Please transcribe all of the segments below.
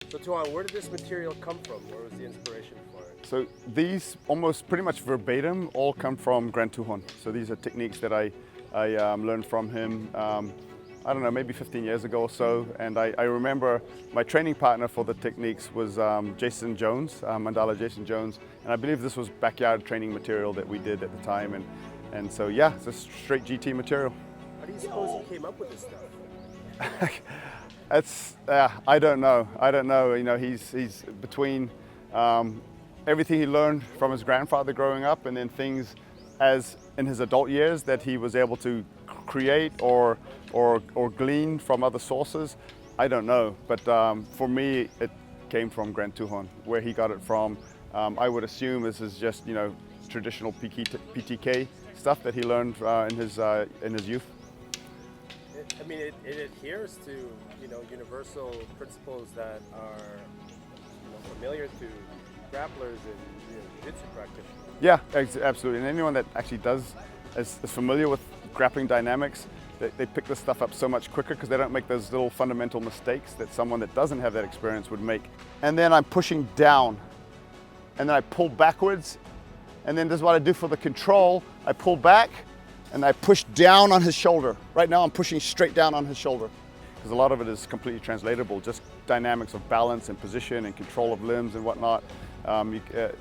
So Tuhon, where did this material come from? Where was the inspiration for it? So these almost pretty much verbatim all come from Grand Tuhon. So these are techniques that I learned from him, I don't know, maybe 15 years ago or so. And I remember my training partner for the techniques was Jason Jones, Mandala Jason Jones. And I believe this was backyard training material that we did at the time. And so, yeah, it's a straight GT material. How do you suppose he came up with this stuff? It's, I don't know. You know, he's between everything he learned from his grandfather growing up, and then things as in his adult years that he was able to create or glean from other sources. I don't know, but for me, it came from Grand Tuhon. Where he got it from, I would assume this is just, you know, traditional PTK stuff that he learned in his youth. I mean, it adheres to, you know, universal principles that are, you know, familiar to grapplers and, you know, jiu-jitsu practitioners. Yeah, absolutely. And anyone that actually is familiar with grappling dynamics, they pick this stuff up so much quicker because they don't make those little fundamental mistakes that someone that doesn't have that experience would make. And then I'm pushing down, and then I pull backwards, and then this is what I do for the control. I pull back, and I push down on his shoulder. Right now I'm pushing straight down on his shoulder because a lot of it is completely translatable, just dynamics of balance and position and control of limbs and whatnot.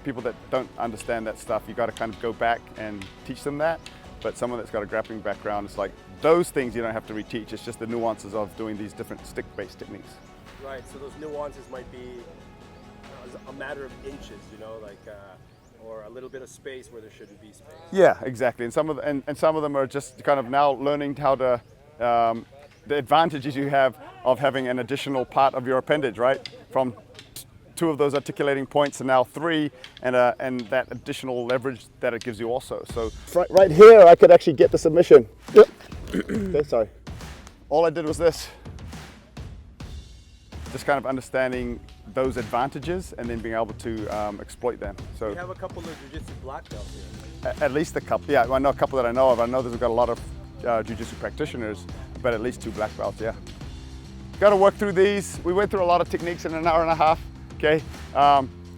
People that don't understand that stuff, you got to kind of go back and teach them that. But someone that's got a grappling background, it's like those things you don't have to reteach. It's just the nuances of doing these different stick-based techniques. Right, so those nuances might be a matter of inches, you know, like, or a little bit of space where there shouldn't be space. Yeah, exactly. And some of them are just kind of now learning how to, the advantages you have of having an additional part of your appendage, right? From 2 of those articulating points and now 3, and that additional leverage that it gives you also. So right here, I could actually get the submission. Yep. Okay, sorry. All I did was this. Just kind of understanding those advantages and then being able to exploit them. So we have a couple of jiu-jitsu black belts here. At least a couple. Yeah, I know a couple that I know of. I know that we've got a lot of jiu-jitsu practitioners, but at least 2 black belts. Yeah. Got to work through these. We went through a lot of techniques in an hour and a half. Okay.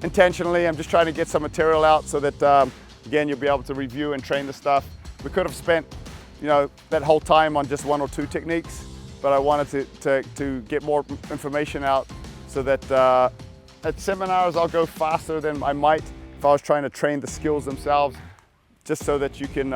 Intentionally, I'm just trying to get some material out so that again you'll be able to review and train the stuff. We could have spent, you know, that whole time on just 1 or 2 techniques, but I wanted to get more information out so that at seminars I'll go faster than I might if I was trying to train the skills themselves, just so that you can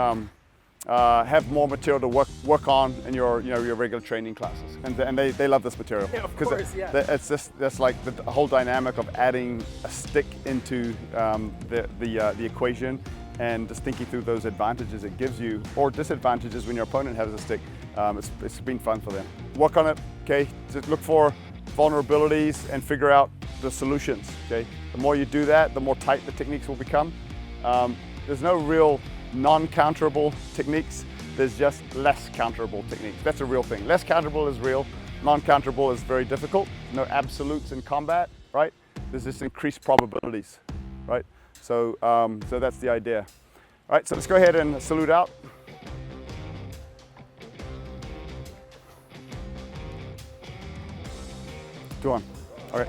have more material to work on in your regular training classes. And they love this material. Yeah, of course, yeah. It's just that's like the whole dynamic of adding a stick into the equation, and just thinking through those advantages it gives you or disadvantages when your opponent has a stick. It's been fun for them. Work on it, okay? Just look for vulnerabilities and figure out the solutions, okay? The more you do that, the more tight the techniques will become. There's no real non-counterable techniques, there's just less counterable techniques. That's a real thing. Less counterable is real, non-counterable is very difficult. No absolutes in combat, right? There's just increased probabilities, right? So, so that's the idea. All right, so let's go ahead and salute out. Tuhon. All right.